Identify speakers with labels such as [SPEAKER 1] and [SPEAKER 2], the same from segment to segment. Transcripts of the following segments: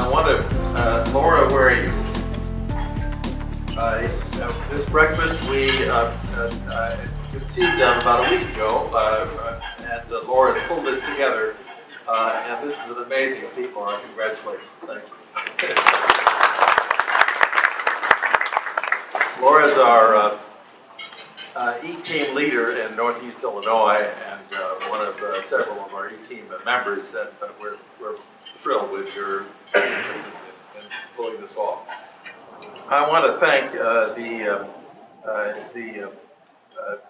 [SPEAKER 1] I want to, Laura, where are you? This breakfast we conceived about a week ago, and Laura has pulled this together, and this is an amazing feat, Laura. Congratulations. Thank you. Laura is our E-team leader in Northeast Illinois, and one of several of our E-team members, and we're thrilled with your in pulling this off. I want to thank the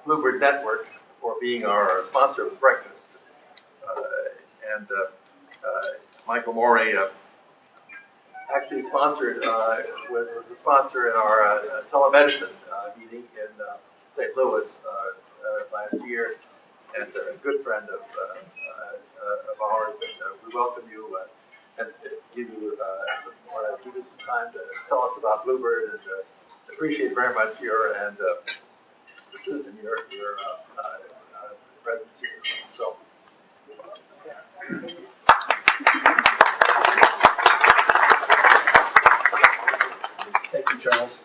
[SPEAKER 1] Bluebird Network for being our sponsor of the breakfast, and Michael Morey actually sponsored was a sponsor in our telemedicine meeting in St. Louis last year, and a good friend of ours, and we welcome you and give you some time to tell us about Bluebird, and appreciate very much your and Susan your presence here. So.
[SPEAKER 2] Thank you, Charles.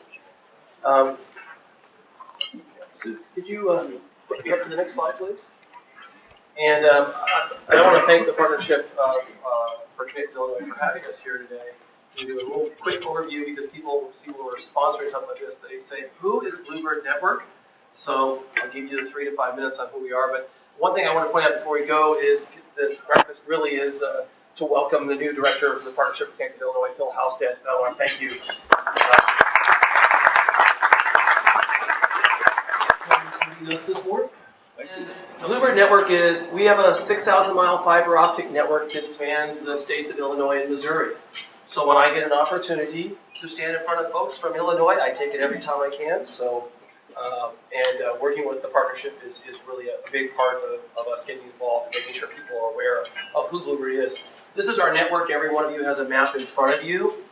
[SPEAKER 2] So could you get up to the next slide, please? And I want to thank the partnership for Connected Illinois for having us here today. We do a little quick overview because people see when we're sponsoring something like this, they say, who is Bluebird Network? So I'll give you the 3 to 5 minutes on who we are. But one thing I want to point out before we go is this breakfast really is to welcome the new director of the Partnership for Connected Illinois, Phil Halstead. I want to thank you. This board. And Bluebird Network is, we have a 6,000-mile fiber optic network that spans the states of Illinois and Missouri. So when I get an opportunity to stand in front of folks from Illinois, I take it every time I can. So, working with the partnership is really a big part of us getting involved and making sure people are aware of who Bluebird is. This is our network. Every one of you has a map in front of you.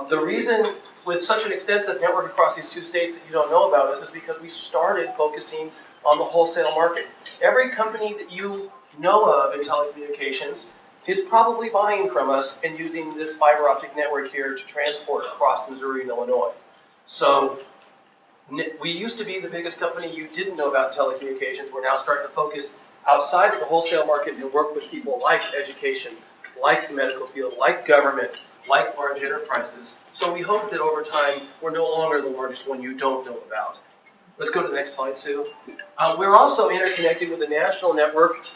[SPEAKER 2] The reason with such an extensive network across these 2 states that you don't know about us is because we started focusing on the wholesale market. Every company that you know of in telecommunications is probably buying from us and using this fiber optic network here to transport across Missouri and Illinois. So we used to be the biggest company you didn't know about in telecommunications. We're now starting to focus outside of the wholesale market and work with people like education, like the medical field, like government, like large enterprises. So we hope that over time, we're no longer the largest one you don't know about. Let's go to the next slide, Sue. We're also interconnected with a national network.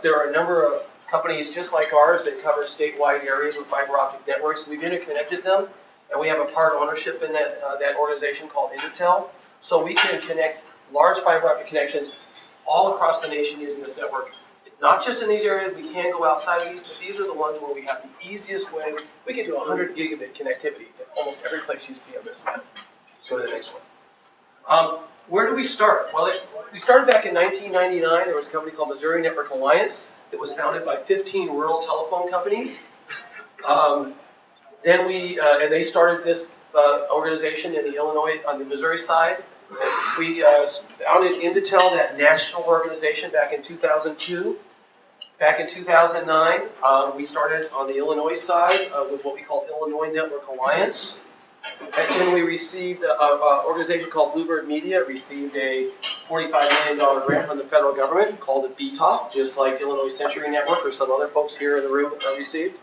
[SPEAKER 2] There are a number of companies just like ours that cover statewide areas with fiber optic networks. We've interconnected them, and we have a part ownership in that organization called Intel. So we can connect large fiber optic connections all across the nation using this network. Not just in these areas, we can go outside of these, but these are the ones where we have the easiest way. We can do 100 gigabit connectivity to almost every place you see on this map. Let's go to the next one. Where do we start? Well, we started back in 1999. There was a company called Missouri Network Alliance that was founded by 15 rural telephone companies. Then and they started this organization in the Illinois, on the Missouri side. We founded Intel, that national organization, back in 2002. Back in 2009, we started on the Illinois side with what we call Illinois Network Alliance. And then we received an organization called Bluebird Media, received a $45 million grant from the federal government called a BTOP, just like Illinois Century Network or some other folks here in the room received,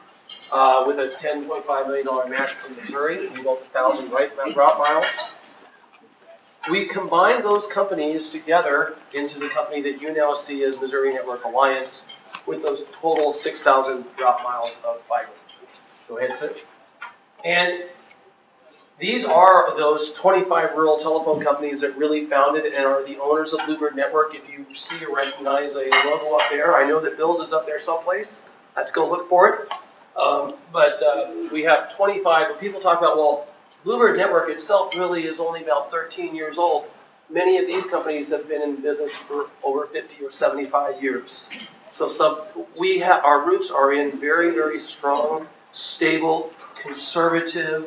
[SPEAKER 2] with a $10.5 million match from Missouri. We built 1,000 route miles. We combined those companies together into the company that you now see as Missouri Network Alliance with those total 6,000 route miles of fiber. Go ahead, Sue. And these are those 25 rural telephone companies that really founded and are the owners of Bluebird Network. If you see or recognize a logo up there, I know that Bill's is up there someplace. I have to go look for it. But we have 25. When people talk about, well, Bluebird Network itself really is only about 13 years old. Many of these companies have been in business for over 50 or 75 years. So our roots are in very, very strong, stable, conservative,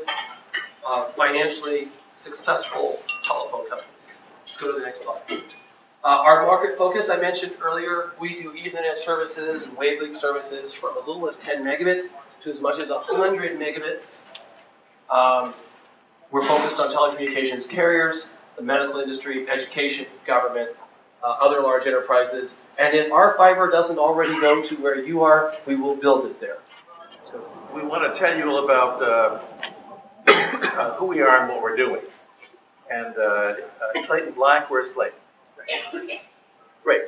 [SPEAKER 2] financially successful telephone companies. Let's go to the next slide. Our market focus, I mentioned earlier, we do Ethernet services and wavelength services from as little as 10 megabits to as much as 100 megabits. We're focused on telecommunications carriers, the medical industry, education, government, other large enterprises. And if our fiber doesn't already go to where you are, we will build it there.
[SPEAKER 1] So we want to tell you about who we are and what we're doing. And Clayton Black, where's Clayton? Great.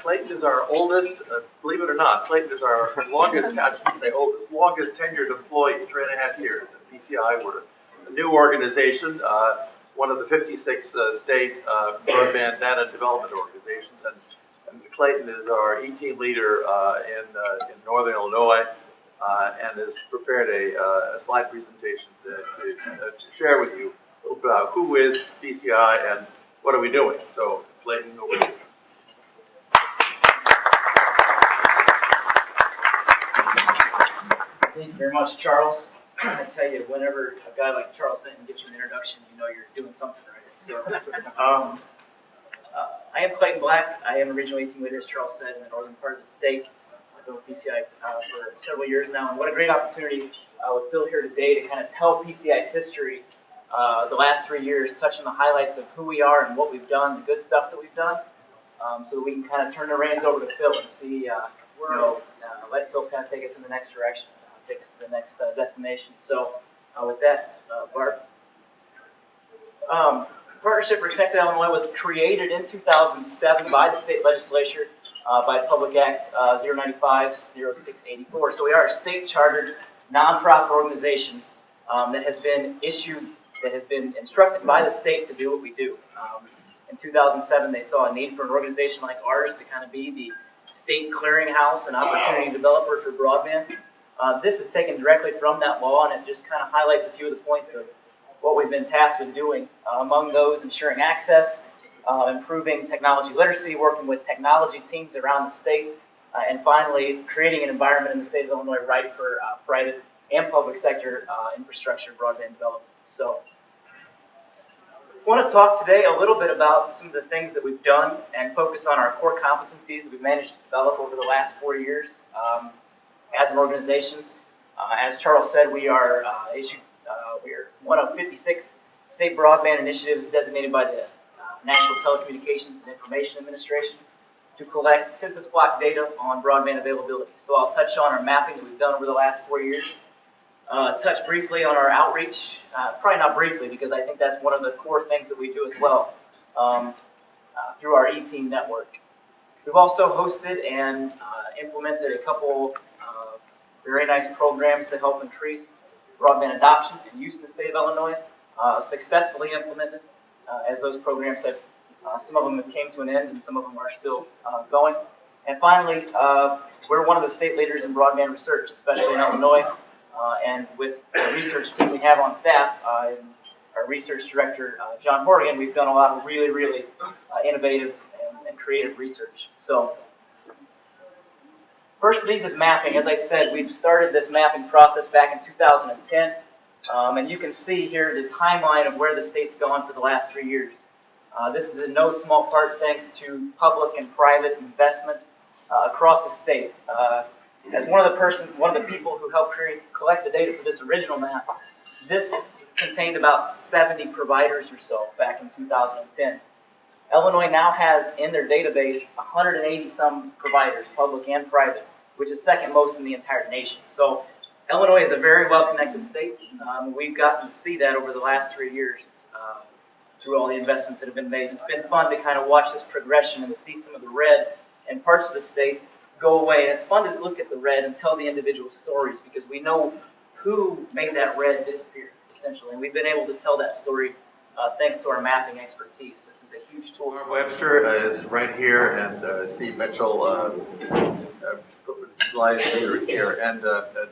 [SPEAKER 1] Clayton is our oldest, believe it or not, Clayton is our longest, I shouldn't say oldest, longest tenured employee, 3.5 years at PCI. We're a new organization, one of the 56 state broadband data development organizations. And Clayton is our E-team leader in Northern Illinois and has prepared a slide presentation to share with you a little bit about who is PCI and what are we doing. So, Clayton, over to you.
[SPEAKER 3] Thank you very much, Charles. I tell you, whenever a guy like Charles Benton gives you an introduction, you know you're doing something right. So, I am Clayton Black. I am a regional E-team leader, as Charles said, in the northern part of the state. I've been with PCI for several years now, and what a great opportunity with Bill here today to kind of tell PCI's history the last 3 years, touching the highlights of who we are and what we've done, the good stuff that we've done, so that we can kind of turn the reins over to Phil and see, let Phil kind of take us in the next direction, take us to the next destination. So with that, Barb. Partnership for Connected Illinois was created in 2007 by the state legislature by Public Act 095-0684. So we are a state-chartered nonprofit organization that has been instructed by the state to do what we do. In 2007, they saw a need for an organization like ours to kind of be the state clearinghouse and opportunity developer for broadband. This is taken directly from that law, and it just kind of highlights a few of the points of what we've been tasked with doing. Among those, ensuring access, improving technology literacy, working with technology teams around the state, and finally, creating an environment in the state of Illinois right for private and public sector infrastructure broadband development. So, I want to talk today a little bit about some of the things that we've done and focus on our core competencies that we've managed to develop over the last 4 years as an organization. As Charles said, we are we're one of 56 state broadband initiatives designated by the National Telecommunications and Information Administration to collect census block data on broadband availability. So I'll touch on our mapping that we've done over the last 4 years. Touch briefly on our outreach, probably not briefly because I think that's one of the core things that we do as well through our E-team network. We've also hosted and implemented a couple very nice programs to help increase broadband adoption and use in the state of Illinois, successfully implemented as those programs have, some of them came to an end and some of them are still going. And finally, we're one of the state leaders in broadband research, especially in Illinois, and with the research team we have on staff, and our research director, John Horgan, we've done a lot of really, really innovative and creative research. So, first of these is mapping. As I said, we've started this mapping process back in 2010, and you can see here the timeline of where the state's gone for the last 3 years. This is in no small part thanks to public and private investment across the state. As one of the people who helped collect the data for this original map, this contained about 70 providers or so back in 2010. Illinois now has in their database 180 some providers, public and private, which is second most in the entire nation. So Illinois is a very well-connected state. We've gotten to see that over the last 3 years through all the investments that have been made. It's been fun to kind of watch this progression and see some of the red in parts of the state go away. And it's fun to look at the red and tell the individual stories because we know who made that red disappear, essentially. And we've been able to tell that story thanks to our mapping expertise. This is a huge tool.
[SPEAKER 1] Barb Webster is right here, and Steve Mitchell, Lions here, and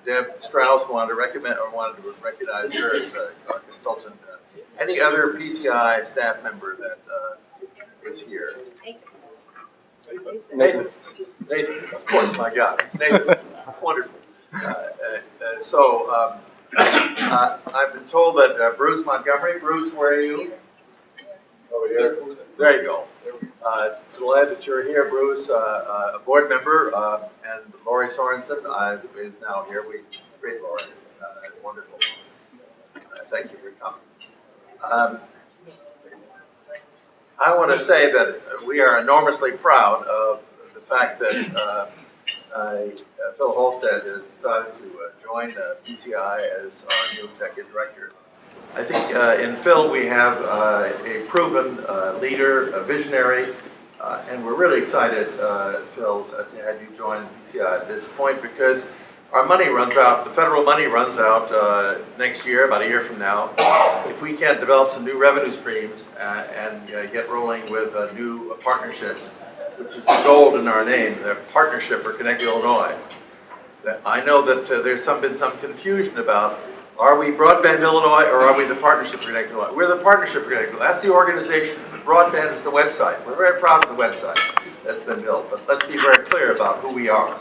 [SPEAKER 1] Deb Strauss wanted to recognize her as a consultant. Any other PCI staff member that is here? Nathan, of course, my God. Nathan, wonderful. I've been told that Bruce Montgomery, Bruce, where are you? Over here. There you go. Glad that you're here, Bruce, a board member, and Lori Sorensen is now here. We Great, Lauren. Wonderful. Thank you for coming. I want to say that we are enormously proud of the fact that Phil Halstead has decided to join BCI as our new executive director. I think in Phil we have a proven leader, a visionary, and we're really excited, Phil, to have you join BCI at this point because our money runs out, the federal money runs out next year, about a year from now. If we can't develop some new revenue streams and get rolling with new partnerships, which is the gold in our name, the Partnership for Connected Illinois. I know that there's been some confusion about, are we Broadband Illinois or are we the Partnership for Connected Illinois? We're the Partnership for Connected Illinois. That's the organization. The Broadband is the website. We're very proud of the website that's been built, but let's be very clear about who we are.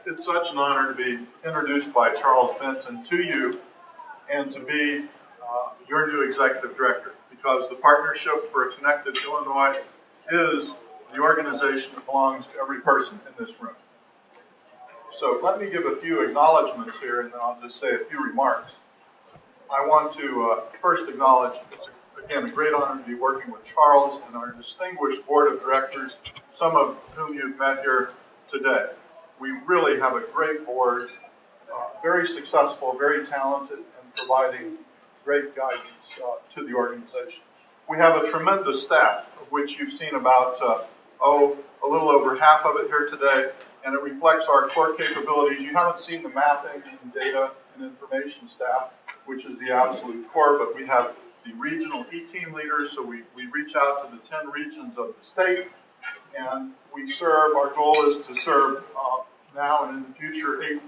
[SPEAKER 4] It's such an honor to be introduced by Charles Benton to you and to be your new executive director, because the Partnership for a Connected Illinois is the organization that belongs to every person in this room. So let me give a few acknowledgments here, and then I'll just say a few remarks. I want to first acknowledge it's, again, a great honor to be working with Charles and our distinguished board of directors, some of whom you've met here today. We really have a great board, very successful, very talented, and providing great guidance to the organization. We have a tremendous staff, of which you've seen about, a little over half of it here today, and it reflects our core capabilities. You haven't seen the mapping and data and information staff, which is the absolute core, but we have the regional E-team leaders, so we reach out to the 10 regions of the state, and we serve, our goal is to serve now and in the future 8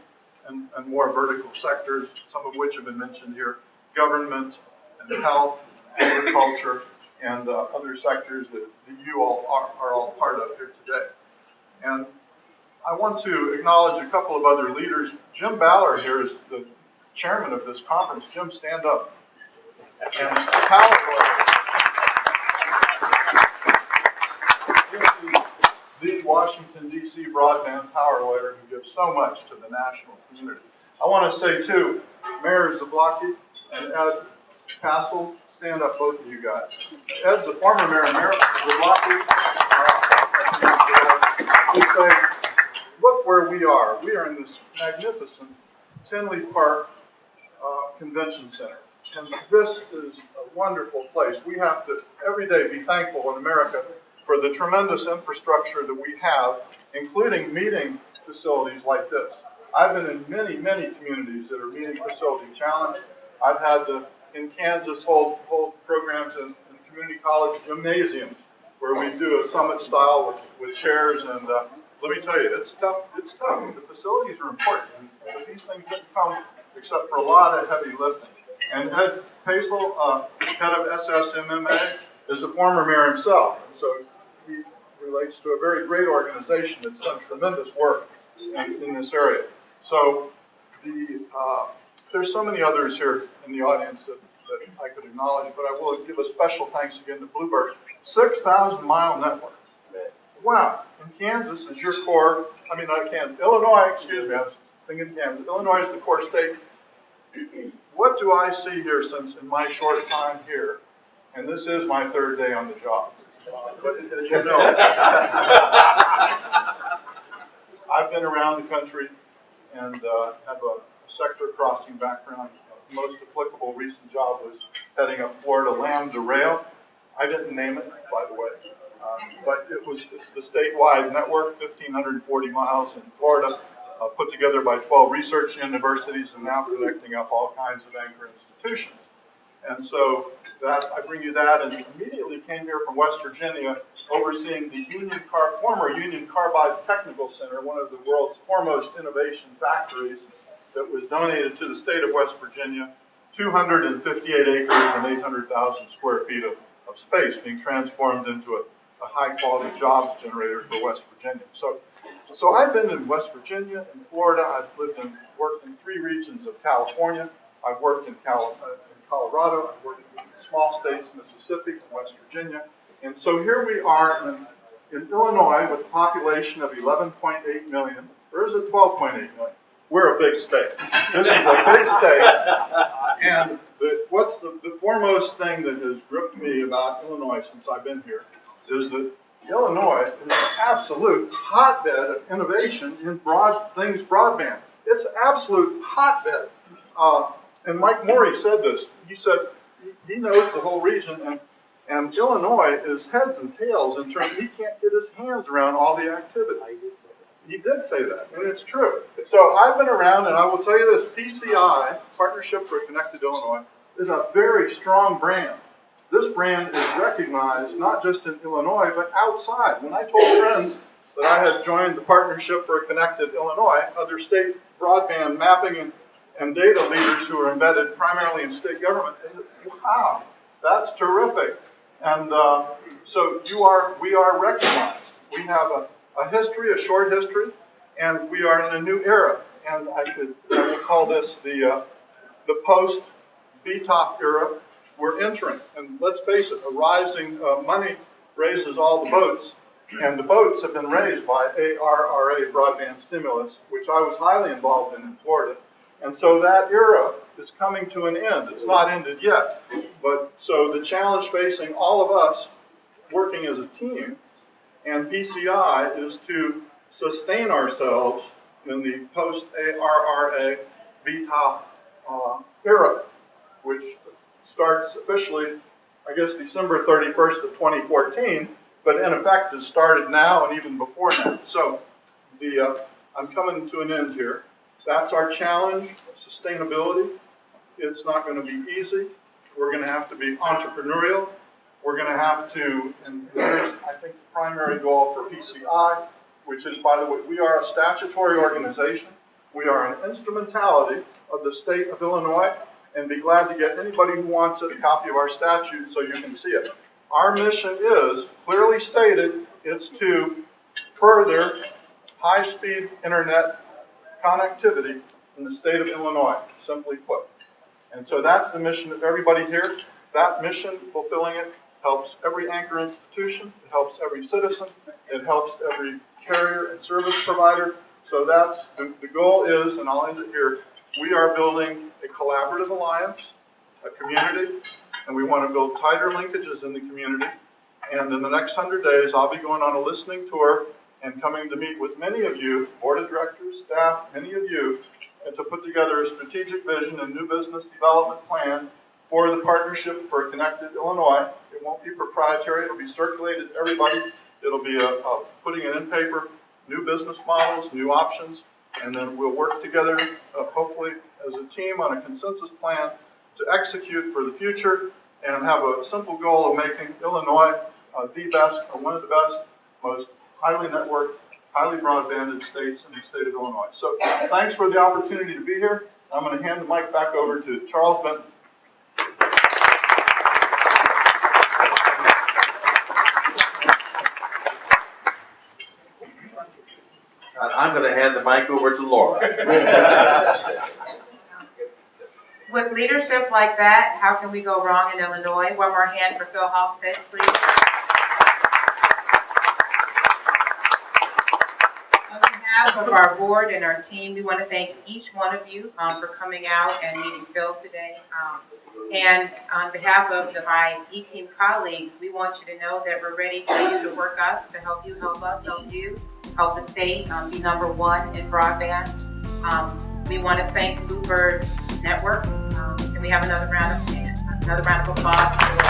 [SPEAKER 4] and more vertical sectors, some of which have been mentioned here, government and health, agriculture, and other sectors that you all are all part of here today. And I want to acknowledge a couple of other leaders. Jim Ballard here is the chairman of this conference. Jim, stand up. And power lawyer. The Washington, D.C. broadband power lawyer who gives so much to the national community. I want to say, too, Mayor Zablocki and Ed Castle, stand up, both of you guys. Ed's the former mayor, Mayor Zablocki. We say, look where we are. We are in this magnificent Tinley Park Convention Center. And this is a wonderful place. We have to, every day, be thankful in America for the tremendous infrastructure that we have, including meeting facilities like this. I've been in many, many communities that are meeting facility challenged. I've had to, in Kansas, hold programs in community college gymnasiums where we do a summit style with chairs, and let me tell you, it's tough. It's tough. The facilities are important, but these things didn't come except for a lot of heavy lifting. And Ed Paisel, head of SSMMA, is a former mayor himself, and so he relates to a very great organization that's done tremendous work in this area. So there's so many others here in the audience that I could acknowledge, but I will give a special thanks again to Bluebird. 6,000-mile network. Wow. And Kansas is your core, Illinois, excuse me, I was thinking Kansas. Illinois is the core state. What do I see here since in my short time here? And this is my third day on the job. But as you know, I've been around the country and have a sector crossing background. The most applicable recent job was heading up Florida Lambda Rail. I didn't name it, by the way, but it's the statewide network, 1,540 miles in Florida, put together by 12 research universities and now connecting up all kinds of anchor institutions. And so I bring you that, and immediately came here from West Virginia, overseeing the former Union Carbide Technical Center, one of the world's foremost innovation factories that was donated to the state of West Virginia, 258 acres and 800,000 square feet of space being transformed into a high-quality jobs generator for West Virginia. So I've been in West Virginia and Florida. I've lived and worked in 3 regions of California. I've worked in Colorado. I've worked in small states, Mississippi and West Virginia. And so here we are in Illinois with a population of 11.8 million, or is it 12.8 million? We're a big state. This is a big state. And what's the foremost thing that has gripped me about Illinois since I've been here is that Illinois is an absolute hotbed of innovation in broadband. It's an absolute hotbed. And Mike Morey said this. He said he knows the whole region, and Illinois is heads and tails in terms he can't get his hands around all the activity. He did say that, and it's true. So I've been around, and I will tell you this, PCI, Partnership for Connected Illinois, is a very strong brand. This brand is recognized not just in Illinois, but outside. When I told friends that I had joined the Partnership for Connected Illinois, other state broadband mapping and data leaders who are embedded primarily in state government, they said, wow, that's terrific. And so we are recognized. We have a history, a short history, and we are in a new era. And I would call this the post-BTOP era we're entering. And let's face it, a rising money raises all the boats, and the boats have been raised by ARRA broadband stimulus, which I was highly involved in Florida. And so that era is coming to an end. It's not ended yet. But so the challenge facing all of us working as a team and PCI is to sustain ourselves in the post-ARRA BTOP era, which starts officially, I guess, December 31st of 2014, but in effect has started now and even before now. So I'm coming to an end here. That's our challenge, sustainability. It's not going to be easy. We're going to have to be entrepreneurial. We're going to have to, and there's, I think, the primary goal for PCI, which is, by the way, we are a statutory organization. We are an instrumentality of the state of Illinois, and be glad to get anybody who wants it a copy of our statute so you can see it. Our mission is, clearly stated, it's to further high-speed internet connectivity in the state of Illinois, simply put. And so that's the mission of everybody here. That mission, fulfilling it, helps every anchor institution, it helps every citizen, it helps every carrier and service provider. So that's, the goal is, and I'll end it here, we are building a collaborative alliance, a community, and we want to build tighter linkages in the community. And in the next 100 days, I'll be going on a listening tour and coming to meet with many of you, board of directors, staff, many of you, and to put together a strategic vision and new business development plan for the Partnership for Connected Illinois. It won't be proprietary. It'll be circulated to everybody. It'll be putting it in paper, new business models, new options, and then we'll work together, hopefully as a team on a consensus plan to execute for the future and have a simple goal of making Illinois the best, or one of the best, most highly networked, highly broadbanded states in the state of Illinois. So thanks for the opportunity to be here. I'm going to hand the mic back over to Charles Benton.
[SPEAKER 1] I'm going to hand the mic over to Laura.
[SPEAKER 5] With leadership like that, how can we go wrong in Illinois? One more hand for Phil Halstead, please. On behalf of our board and our team, we want to thank each one of you for coming out and meeting Phil today. And on behalf of my E-Team colleagues, we want you to know that we're ready for you to work us, to help you, help us, help you, help the state be number one in broadband. We want to thank Bluebird Network. Can we have another round of applause?